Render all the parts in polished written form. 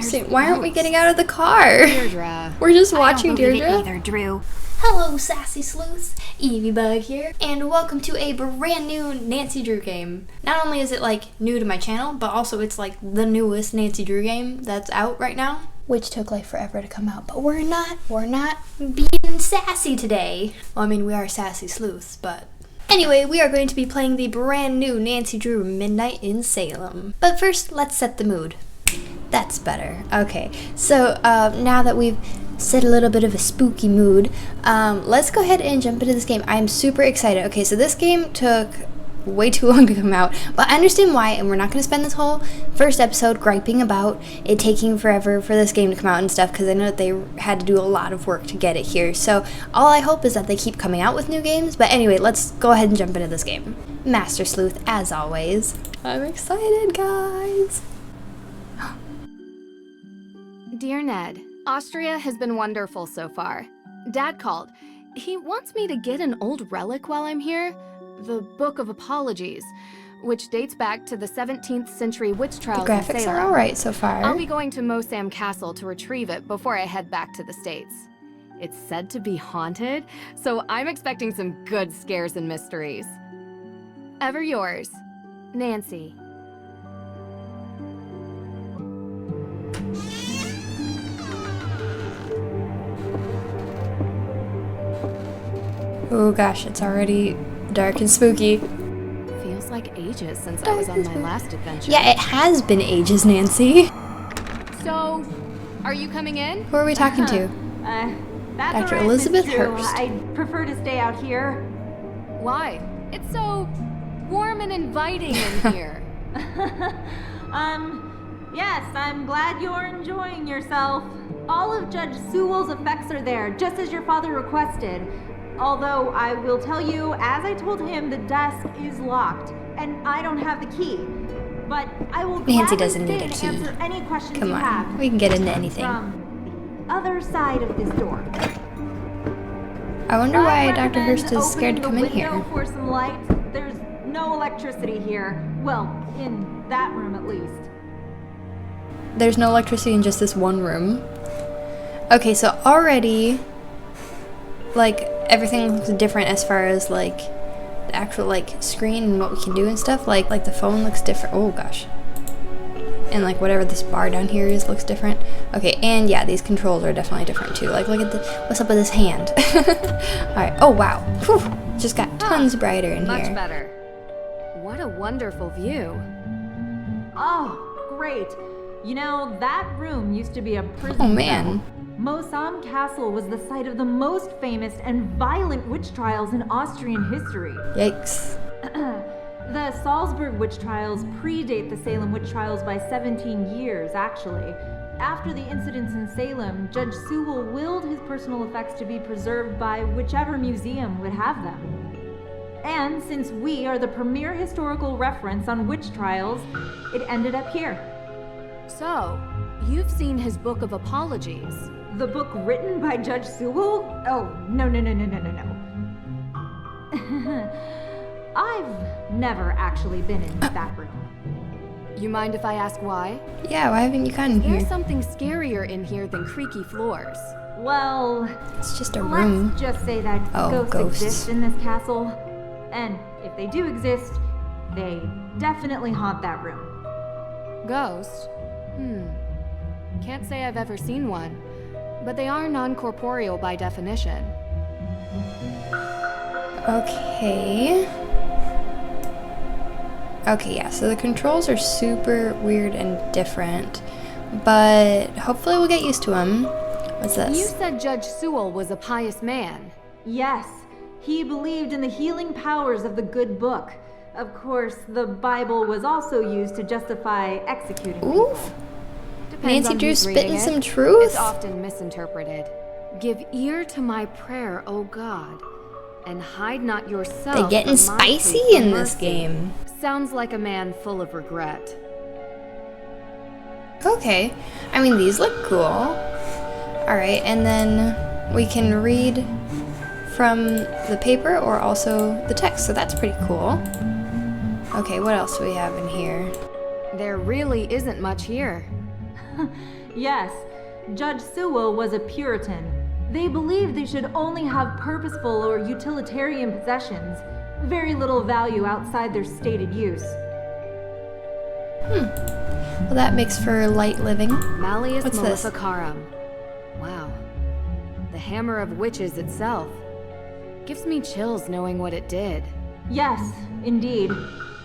Seriously, why aren't we getting out of the car? Deirdre. We're just watching Deirdre. Either, Drew. Hello, Sassy Sleuths. EvyBugg here, and welcome to a brand new Nancy Drew game. Not only is it new to my channel, but also it's the newest Nancy Drew game that's out right now, which took forever to come out. But we're not being sassy today. Well, I mean, we are Sassy Sleuths, but anyway, we are going to be playing the brand new Nancy Drew Midnight in Salem. But first, let's set the mood. That's better. Okay, so now that we've set a little bit of a spooky mood, let's go ahead and jump into this game. I'm super excited. Okay, so this game took way too long to come out, but I understand why, and we're not going to spend this whole first episode griping about it taking forever for this game to come out and stuff, because I know that they had to do a lot of work to get it here. So all I hope is that they keep coming out with new games. But anyway, let's go ahead and jump into this game. Master Sleuth, as always. I'm excited, guys. Dear Ned, Austria has been wonderful so far. Dad called. He wants me to get an old relic while I'm here, the Book of Apologies, which dates back to the 17th century witch trials The in graphics Salem. are alright so far. I'll be going to Salem Castle to retrieve it before I head back to the States. It's said to be haunted, so I'm expecting some good scares and mysteries. Ever yours, Nancy. Oh gosh, it's already dark and spooky. Feels like ages since I was on my last adventure. Yeah, it has been ages, Nancy. So, are you coming in? Who are we talking to? That's Dr. all right, Elizabeth Miss Drew. Hurst. I'd prefer to stay out here. Why? It's so warm and inviting in here. Yes, I'm glad you're enjoying yourself. All of Judge Sewell's effects are there, just as your father requested. Although, I will tell you, as I told him, the desk is locked, and I don't have the key. But I will Nancy gladly doesn't stay need a and key. answer any questions Come you on, have. we can get into anything. From the other side of this door. I wonder why I Dr. Hurst recommend is scared to come in opening the here. window for some light. There's no electricity here. Well, in that room at least. There's no electricity in just this one room. Okay, so already, everything looks different as far as, the actual, screen and what we can do and stuff. Like the phone looks different. Oh, gosh. And, whatever this bar down here is looks different. Okay, and yeah, these controls are definitely different, too. Look at what's up with this hand? Alright, oh, wow. Whew. Just got tons brighter in Much here. better. What a wonderful view. Oh, great. You know, that room used to be a prison Oh, man. Salem Castle was the site of the most famous and violent witch trials in Austrian history. Yikes. The Salzburg witch trials predate the Salem witch trials by 17 years, actually. After the incidents in Salem, Judge Sewell willed his personal effects to be preserved by whichever museum would have them. And since we are the premier historical reference on witch trials, it ended up here. So, you've seen his Book of Apologies. The book written by Judge Sewell? Oh, no. I've never actually been in that room. You mind if I ask why? Yeah, why haven't you gotten There's here? something scarier in here than creaky floors. Well, It's just a room. let's just say that Oh, ghosts exist ghosts. in this castle. And if they do exist, they definitely haunt that room. Ghost? Can't say I've ever seen one, but they are non-corporeal by definition. Okay. Okay, yeah, so the controls are super weird and different, but hopefully we'll get used to them. What's You this? said Judge Sewell was a pious man. Yes, he believed in the healing powers of the good book. Of course, the Bible was also used to justify executing people. Oof. Depends Nancy on Drew who's spitting reading it. some truth? It's often misinterpreted. Give ear to my prayer, O God, and hide not yourself. They getting from my spicy plea for in this mercy. game. Sounds like a man full of regret. Okay. I mean, these look cool. Alright, and then we can read from the paper or also the text, so that's pretty cool. Okay, what else do we have in here? There really isn't much here. Yes, Judge Sewell was a Puritan. They believed they should only have purposeful or utilitarian possessions, very little value outside their stated use. Well, that makes for light living. Malleus What's this? Maleficarum. Wow. The Hammer of Witches itself. Gives me chills knowing what it did. Yes, indeed.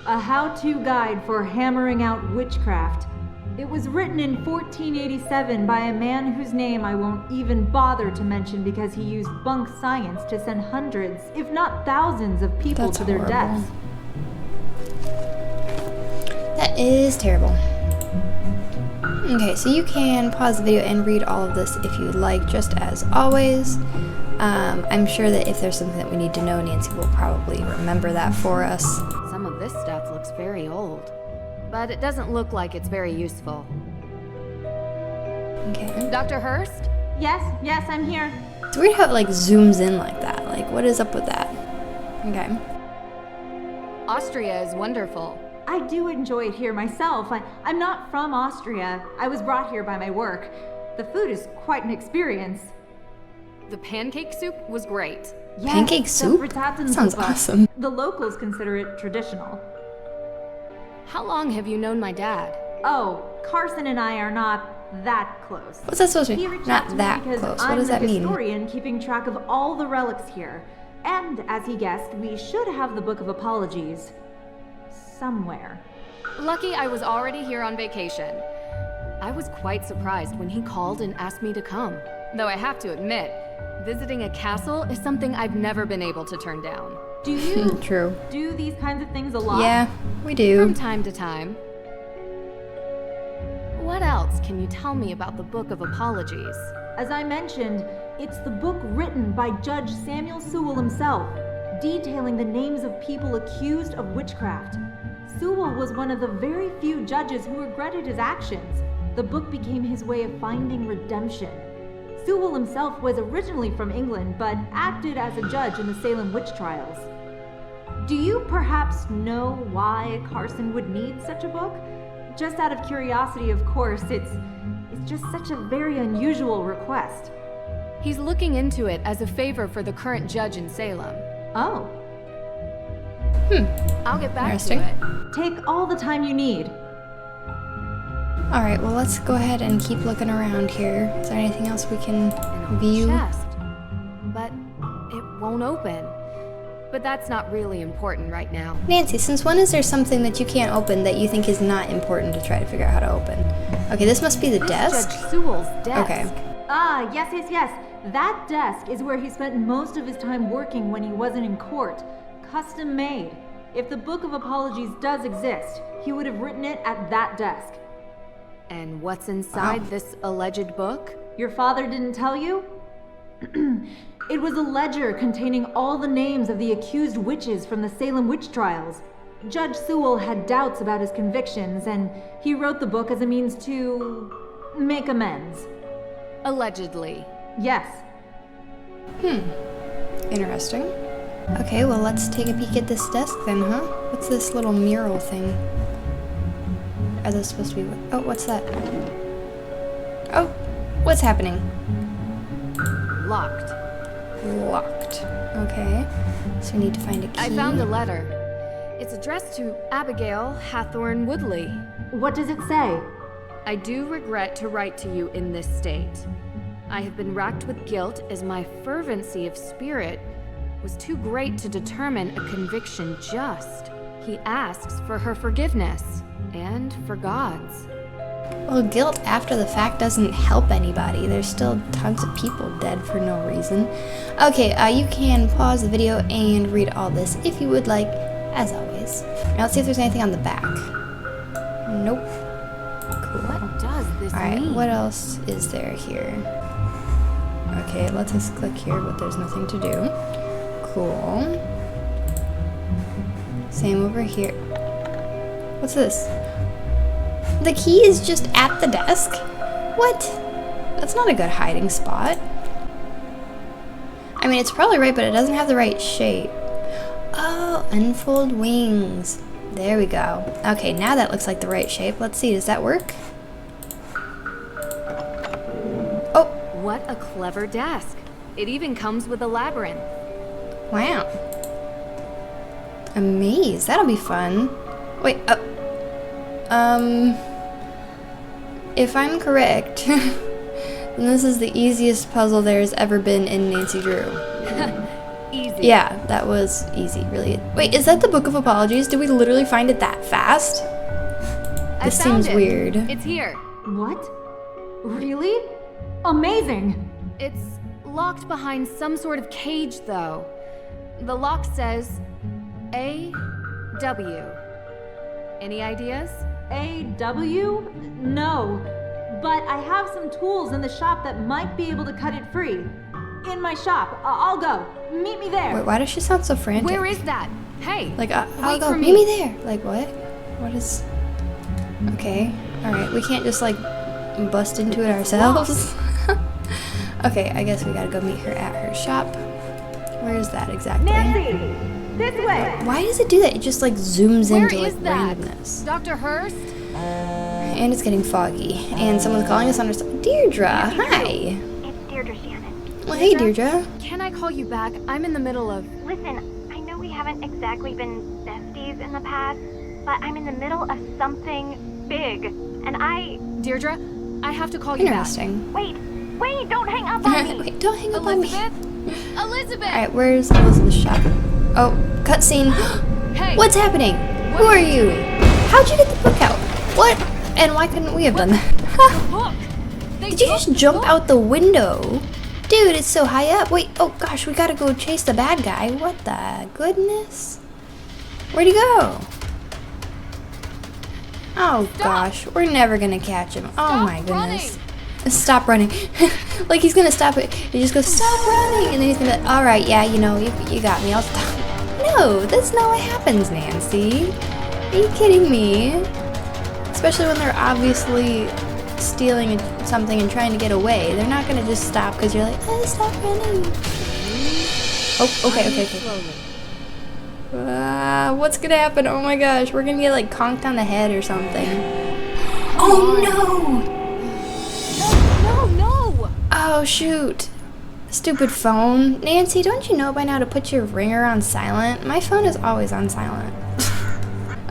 A how-to guide for hammering out witchcraft. It was written in 1487 by a man whose name I won't even bother to mention because he used bunk science to send hundreds, if not thousands, of people That's to their horrible. deaths. That is terrible. Okay, so you can pause the video and read all of this if you'd like, just as always. I'm sure that if there's something that we need to know, Nancy will probably remember that for us. Some of this stuff looks very old, but it doesn't look like it's very useful. Okay. Dr. Hurst? Yes, I'm here. It's weird how it like zooms in like that. Like, what is up with that? Okay. Austria is wonderful. I do enjoy it here myself. I'm not from Austria. I was brought here by my work. The food is quite an experience. The pancake soup was great. Yes, Pancake the soup? frittaten Sounds soup. awesome. The locals consider it traditional. How long have you known my dad? Oh, Carson and I are not that close. What's that supposed to He be? reached out Not to me that because close. I'm What does that the mean? historian keeping track of all the relics here. And as he guessed, we should have the Book of Apologies somewhere. Lucky I was already here on vacation. I was quite surprised when he called and asked me to come. Though I have to admit, visiting a castle is something I've never been able to turn down. Do you True. do these kinds of things a lot? Yeah, we do. From time to time. What else can you tell me about the Book of Apologies? As I mentioned, it's the book written by Judge Samuel Sewell himself, detailing the names of people accused of witchcraft. Sewell was one of the very few judges who regretted his actions. The book became his way of finding redemption. Sewell himself was originally from England, but acted as a judge in the Salem witch trials. Do you perhaps know why Carson would need such a book? Just out of curiosity, of course, it's just such a very unusual request. He's looking into it as a favor for the current judge in Salem. Oh, I'll get back to Interesting. it. take all the time you need. Alright, well, let's go ahead and keep looking around here. Is there anything else we can An old view? chest. But it won't open. But that's not really important right now. Nancy, since when is there something that you can't open that you think is not important to try to figure out how to open? Okay, this must be the This desk. Judge Sewell's desk. Okay. Ah, yes. That desk is where he spent most of his time working when he wasn't in court. Custom made. If the Book of Apologies does exist, he would have written it at that desk. And what's inside Wow. this alleged book? Your father didn't tell you? It was a ledger containing all the names of the accused witches from the Salem witch trials. Judge Sewell had doubts about his convictions, and he wrote the book as a means to make amends. Allegedly. Yes. Interesting. Okay, well, let's take a peek at this desk then, huh? What's this little mural thing? Are those supposed to be... Oh, what's that? Oh, what's happening? Locked. Locked. Okay, so we need to find a key. I found a letter. It's addressed to Abigail Hathorne Woodley. What does it say? I do regret to write to you in this state. I have been racked with guilt as my fervency of spirit was too great to determine a conviction just. He asks for her forgiveness and for God's. Well, guilt after the fact doesn't help anybody. There's still tons of people dead for no reason. Okay, you can pause the video and read all this if you would like, as always. Now let's see if there's anything on the back. Nope. Cool. What does this Alright, mean? what else is there here? Okay, let's just click here, but there's nothing to do. Cool. Same over here. What's this? The key is just at the desk? What? That's not a good hiding spot. I mean, it's probably right, but it doesn't have the right shape. Oh, unfold wings. There we go. Okay, now that looks like the right shape. Let's see, does that work? What a clever desk. It even comes with a labyrinth. Wow. A maze. That'll be fun. Wait, if I'm correct, then this is the easiest puzzle there's ever been in Nancy Drew. Easy. Yeah, that was easy, really. Wait, is that the Book of Apologies? Did we literally find it that fast? This seems weird. It's here. What? Really? Amazing! It's locked behind some sort of cage, though. The lock says A.W. Any ideas? A.W.? No. But I have some tools in the shop that might be able to cut it free. In my shop. I'll go. Meet me there. Wait, why does she sound so frantic? Where is that? Hey! Like, I'll wait go. for Meet me there. Like, what? What is... Okay. Alright, we can't just, like, bust into it ourselves. Okay, I guess we gotta go meet her at her shop. Where is that exactly? Nancy! This way! Why does it do that? It just, like, zooms Where into, like, is that? randomness. Dr. Hurst? And it's getting foggy. And someone's calling us on her... Deirdre, hi! It's Deirdre Shannon. Well, hey, Deirdre. Can I call you back? I'm in the middle of... Listen, I know we haven't exactly been besties in the past, but I'm in the middle of something big, and I... Deirdre, I have to call you back. Interesting. Wait, don't hang up on me! Wait, don't hang up on me. Elizabeth? Elizabeth! Alright, where's Elizabeth's shop? Oh, cutscene. Hey! What's happening? Who are you? How'd you get the book out? What? And why couldn't we have done that? Book! Did you just jump out the window? Dude, it's so high up. Wait, oh gosh, we gotta go chase the bad guy. What the goodness? Where'd he go? Oh gosh, we're never gonna catch him. Oh my goodness. Stop running. Like he's gonna stop it. He just goes, stop running. And then he's gonna, all right, yeah, you know, you got me. I'll stop. No, that's not what happens, Nancy. Are you kidding me? Especially when they're obviously stealing something and trying to get away. They're not gonna just stop because you're like, oh, stop running. Oh, okay. What's gonna happen? Oh my gosh, we're gonna get like conked on the head or something. Oh no! No! Oh shoot. Stupid phone. Nancy, don't you know by now to put your ringer on silent? My phone is always on silent.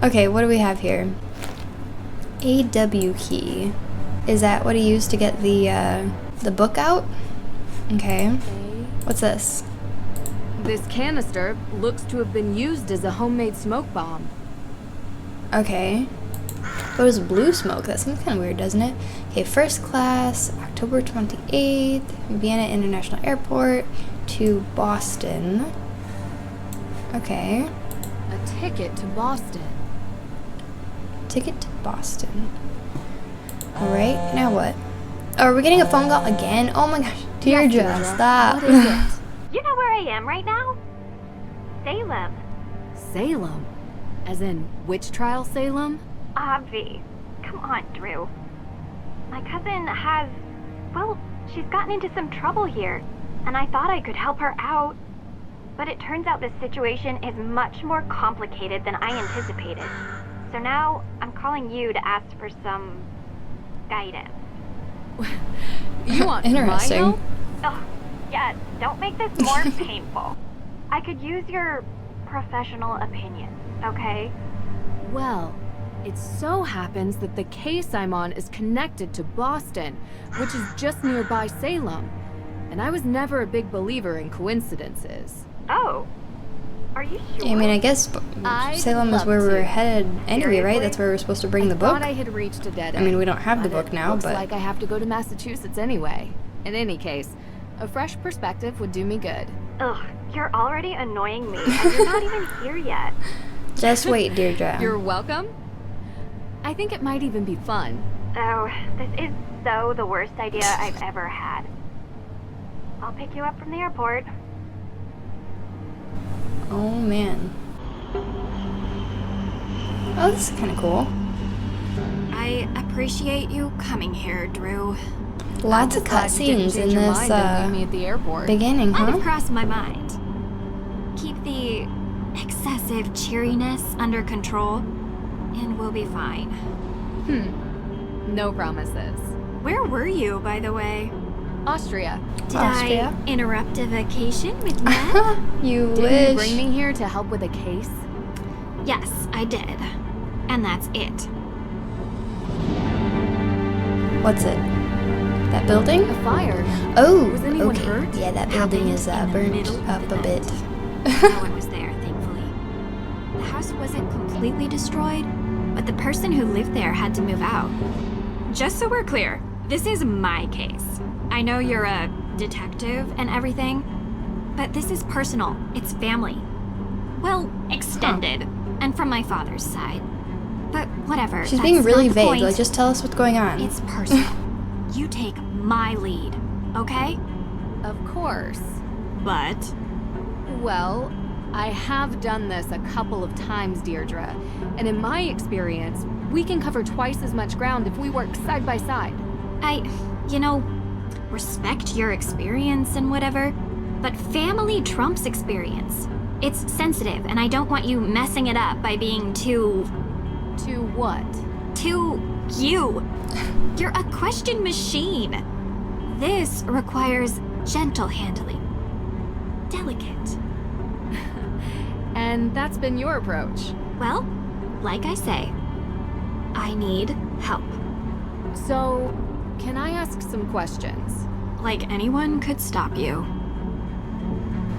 Okay, what do we have here? AW key. Is that what he used to get the book out? Okay. What's this? This canister looks to have been used as a homemade smoke bomb. Okay. But it was blue smoke. That seems kind of weird, doesn't it? Okay, first class, October 28th, Vienna International Airport to Boston. Okay. A ticket to Boston. Ticket to Boston. Alright, now what? Oh, are we getting a phone call again? Oh my gosh. Deirdre, Deirdre. stop. What is it? You know where I am right now? Salem. Salem? As in witch trial Salem? Obvi. Come on, Drew. My cousin has... Well, she's gotten into some trouble here, and I thought I could help her out. But it turns out this situation is much more complicated than I anticipated. So now, I'm calling you to ask for some... guidance. You want my Interesting. help? Ugh, yes, don't make this more painful. I could use your professional opinion, okay? Well, it so happens that the case I'm on is connected to Boston, which is just nearby Salem. And I was never a big believer in coincidences. Oh. Are you sure? I mean, I guess I'd Salem is love where we're to. headed anyway, right? Seriously? That's where we're supposed to bring I the book. thought I had reached a dead I end. mean, we don't have the but book it now, looks but... like I have to go to Massachusetts anyway. In any case, a fresh perspective would do me good. Ugh, you're already annoying me, and you're not even here yet. Just wait, Deirdre. You're welcome. I think it might even be fun. Oh, this is so the worst idea I've ever had. I'll pick you up from the airport. Oh, man. Oh, this is kind of cool. I appreciate you coming here, Drew. Lots of Glad you didn't cutscenes in change your this mind and leave me at the airport. beginning, Might have huh? crossed my mind. Keep the excessive cheeriness under control, and we'll be fine. No promises. Where were you, by the way? Austria. Did Austria? I interrupt a vacation with Ned? You Did wish. you bring me here to help with a case? Yes, I did. And that's it. What's it? That building? A fire. Oh, Was anyone okay. hurt? Yeah, that building is Happened in the burnt middle of up the a bit. night. No one was there, thankfully. The house wasn't completely destroyed, but the person who lived there had to move out. Just so we're clear, this is my case. I know you're a detective and everything, but this is personal. It's family. Well, extended, and from my father's side. But whatever. She's that's being really not the vague. point. Like, just tell us what's going on. It's personal. You take my lead, okay? Of course. But Well, I have done this a couple of times, Deirdre. And in my experience, we can cover twice as much ground if we work side by side. you know, respect your experience and whatever, but family trumps experience. It's sensitive, and I don't want you messing it up by being too what? you. You're a question machine. This requires gentle handling. Delicate. And that's been your approach. Well, like I say, I need help. So, can I ask some questions? Like anyone could stop you.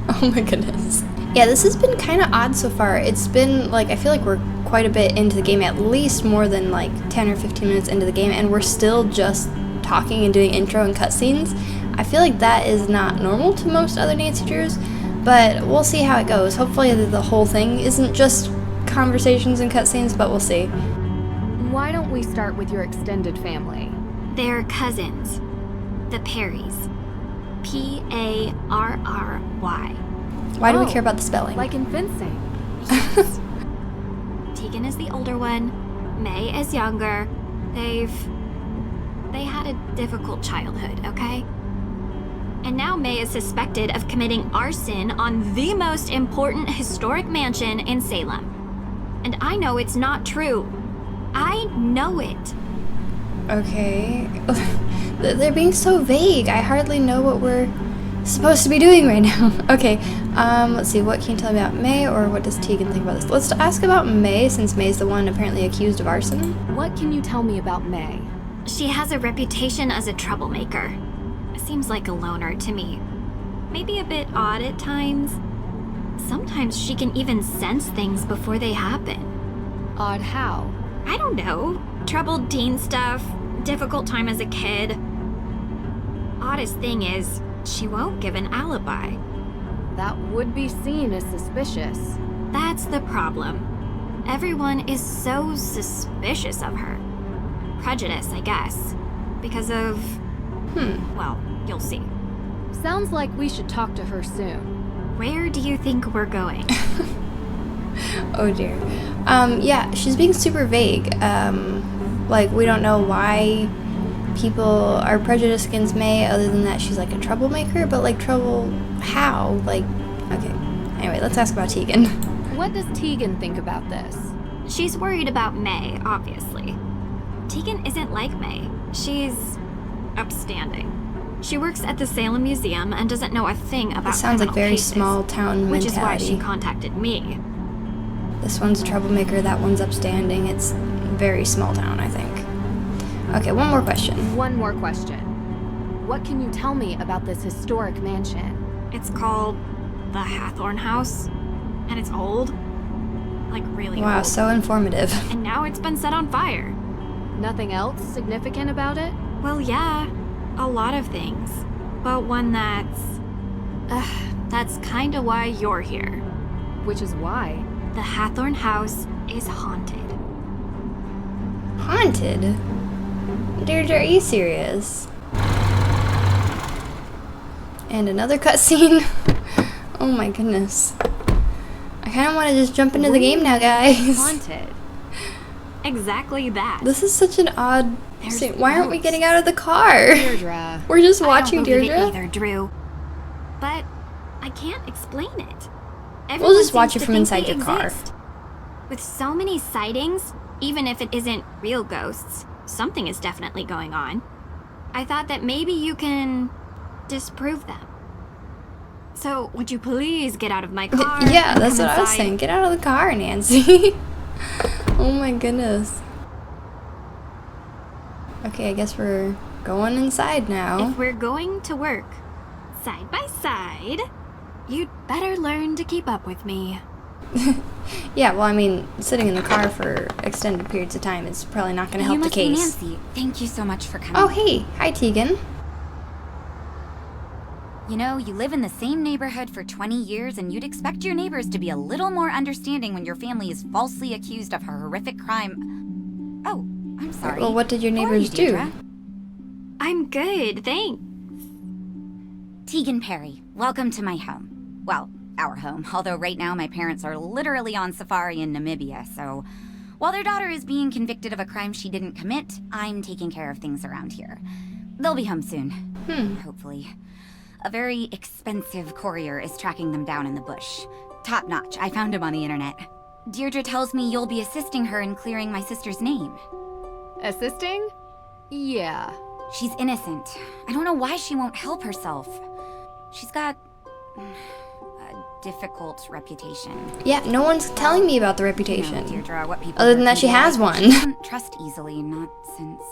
Oh my goodness. Yeah, this has been kind of odd so far. It's been, like, I feel like we're quite a bit into the game, at least more than, like, 10 or 15 minutes into the game, and we're still just talking and doing intro and cutscenes. I feel like that is not normal to most other Nancy Drews, but we'll see how it goes. Hopefully the whole thing isn't just conversations and cutscenes, but we'll see. Why don't we start with your extended family? They're cousins. The Perrys. Parry. Why do we Oh, care about the spelling? Like in fencing. Tegan is the older one. May is younger. They had a difficult childhood, okay? And now May is suspected of committing arson on the most important historic mansion in Salem. And I know it's not true. I know it. Okay. They're being so vague. I hardly know what we're supposed to be doing right now. Okay, let's see. What can you tell me about May, or what does Tegan think about this? Let's ask about May, since May's the one apparently accused of arson. What can you tell me about May? She has a reputation as a troublemaker. Seems like a loner to me. Maybe a bit odd at times. Sometimes she can even sense things before they happen. Odd how? I don't know. Troubled teen stuff, difficult time as a kid. Oddest thing is, she won't give an alibi. That would be seen as suspicious. That's the problem. Everyone is so suspicious of her. Prejudice, I guess. Because of... well, you'll see. Sounds like we should talk to her soon. Where do you think we're going? Oh dear. Yeah, she's being super vague. Like, we don't know why people are prejudiced against May, other than that she's like a troublemaker, but like, trouble how? Like, okay. Anyway, let's ask about Tegan. What does Tegan think about this? She's worried about May, obviously. Tegan isn't like May. She's upstanding. She works at the Salem Museum and doesn't know a thing about This sounds like criminal very cases, small town which is why she mentality. contacted me. This one's a troublemaker, that one's upstanding. It's very small town, I think. Okay, one more question. One more question. What can you tell me about this historic mansion? It's called the Hathorn House, and it's old. Like, really Wow, old. so informative. And now it's been set on fire. Nothing else significant about it? Well, yeah, a lot of things. But one that's kinda why you're here. Which is why. The Hathorn House is haunted. Haunted? Deirdre, are you serious? And another cutscene? Oh my goodness. I kind of want to just jump into the game now, guys. Haunted. Exactly that. This is such an odd There's scene. Why aren't we ghosts. getting out of the car? Deirdre. We're just I watching don't believe Deirdre. it either, Drew. But I can't explain it. We'll just Everyone watch seems it to from think inside they your car. exist. With so many sightings, even if it isn't real ghosts, something is definitely going on. I thought that maybe you can disprove them. So, would you please get out of my car? Yeah, and that's come what I was inside? saying. Get out of the car, Nancy. Oh my goodness. Okay, I guess we're going inside now. If we're going to work side by side, you'd better learn to keep up with me. Yeah, well, I mean, sitting in the car for extended periods of time is probably not going to help You the must be case. Nancy. Thank you so much for coming. Oh, hey. Hi, Tegan. You know, you live in the same neighborhood for 20 years, and you'd expect your neighbors to be a little more understanding when your family is falsely accused of a horrific crime. Oh, I'm sorry. Well, what did your How are neighbors you, do? Deirdre? I'm good, thanks. Tegan Perry, welcome to my home. Well, our home, although right now my parents are literally on safari in Namibia, so while their daughter is being convicted of a crime she didn't commit, I'm taking care of things around here. They'll be home soon. Hopefully. A very expensive courier is tracking them down in the bush. Top notch, I found him on the internet. Deirdre tells me you'll be assisting her in clearing my sister's name. Assisting? Yeah. She's innocent. I don't know why she won't help herself. She's got a difficult reputation. Yeah, no one's telling me about the You know, reputation. Deirdre, what people Other than do that she can be has like. one. She doesn't trust easily, not since...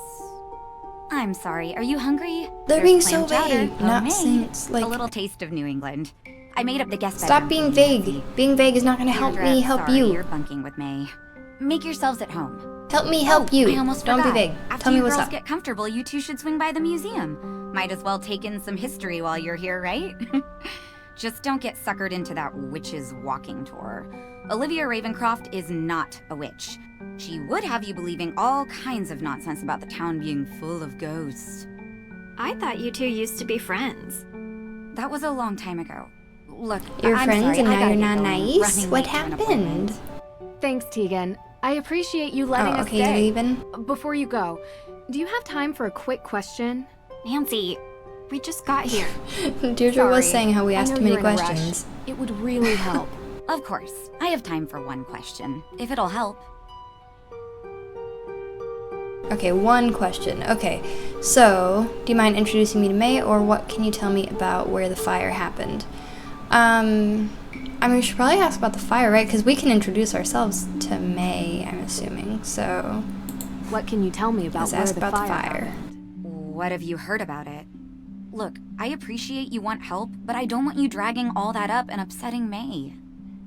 I'm sorry, are you hungry? They're There's being clam so chowder, vague. Not homemade. since, like... A little taste of New England. I made up the guest Stop bedroom being for you, vague. Nancy. Being vague is not going to help Deirdre, me help sorry, you. You're bunking with May. Make yourselves at home. Help me help Oh, you. I almost Don't forgot. be vague. After Tell me you what's girls up. get comfortable, you two should swing by the museum. Might as well take in some history while you're here, right? Just don't get suckered into that witch's walking tour. Olivia Ravencroft is not a witch. She would have you believing all kinds of nonsense about the town being full of ghosts. I thought you two used to be friends. That was a long time ago. Look, You're I'm friends sorry, and I now gotta you're get not going. nice? Running What late to an happened? appointment. Thanks, Tegan. I appreciate you letting Oh, us okay, you're stay. leaving? Before you go, do you have time for a quick question? Nancy, we just got here. Deirdre was Sorry. saying how we I asked know too many you're in a rush. questions. It would really help. Of course. I have time for one question, if it'll help. Okay, one question. Okay, so, do you mind introducing me to May, or what can you tell me about where the fire happened? I mean, we should probably ask about the fire, right? Because we can introduce ourselves to May, I'm assuming, so... What can you tell me about Let's where ask the about the fire fire. happened? What have you heard about it? Look, I appreciate you want help, but I don't want you dragging all that up and upsetting May.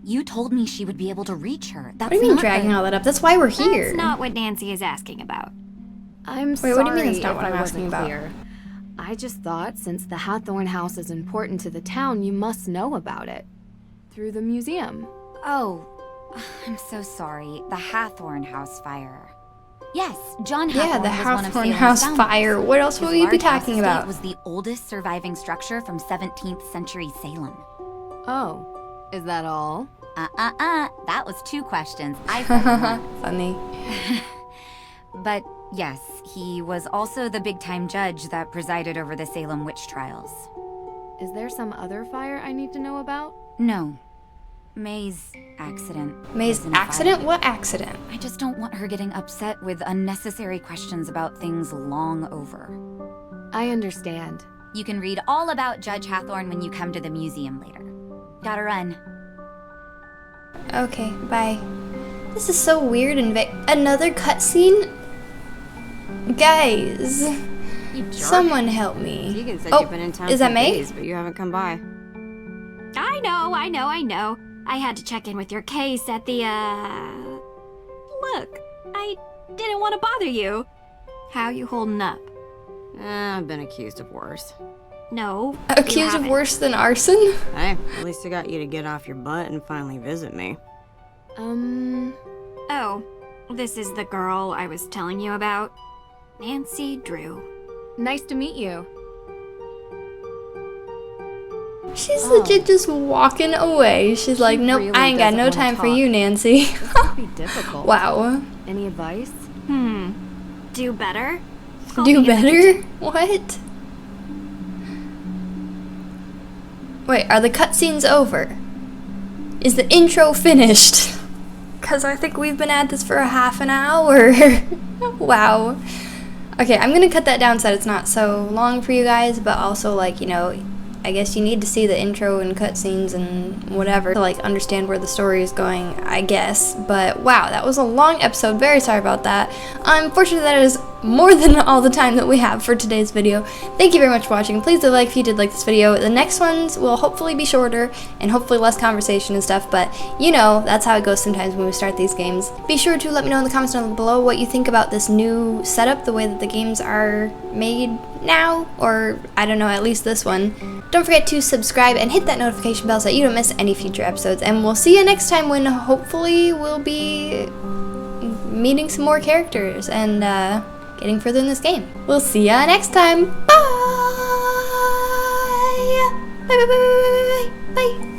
You told me she would be able to reach her. That's What do you mean not dragging the- all that up? That's why we're here. That's not what Nancy is asking about. I'm Wait, sorry what do you mean that's not if what I'm I asking wasn't about? clear. I just thought since the Hathorn House is important to the town, you must know about it. Through the museum. Oh, I'm so sorry. The Hathorn House fire. Yes, John Hathorn Yeah, the was one of Hathorn Salem's House founders. fire. What else His would we be large house talking estate about? was the oldest surviving structure from 17th century Salem. Oh, is that all? That was 2 questions. I said one. Funny. But yes, he was also the big-time judge that presided over the Salem witch trials. Is there some other fire I need to know about? No. May's accident. May's was in a fire. accident? What accident? I just don't want her getting upset with unnecessary questions about things long over. I understand. You can read all about Judge Hathorn when you come to the museum later. Gotta run. Okay, bye. This is so weird and vague. Another cutscene? Guys, You jerk. someone help me. Tegan said Oh, you've been in town is for that May? days, but you haven't come by. I know. I had to check in with your case at the, Look, I didn't want to bother you. How you holding up? I've been accused of worse. No. Accused you of haven't. worse than arson? Hey, at least I got you to get off your butt and finally visit me. Oh, this is the girl I was telling you about. Nancy Drew. Nice to meet you. She's legit just walking away. She's like, nope, really I ain't got doesn't no wanna time for talk. you, Nancy. This could be difficult. Wow. Any advice? Do better? Do better? What? Wait, are the cutscenes over? Is the intro finished? Because I think we've been at this for a half an hour. Wow. Okay, I'm gonna cut that down so that it's not so long for you guys, but also, like, you know, I guess you need to see the intro and cutscenes and whatever to, like, understand where the story is going, I guess. But wow, that was a long episode. Very sorry about that. Unfortunately, that is more than all the time that we have for today's video. Thank you very much for watching. Please do like if you did like this video. The next ones will hopefully be shorter and hopefully less conversation and stuff, but you know, that's how it goes sometimes when we start these games. Be sure to let me know in the comments down below what you think about this new setup, the way that the games are made now, or I don't know, at least this one. Don't forget to subscribe and hit that notification bell so that you don't miss any future episodes, and we'll see you next time when hopefully we'll be meeting some more characters and getting further in this game. We'll see ya next time. Bye! Bye bye bye bye bye bye! Bye!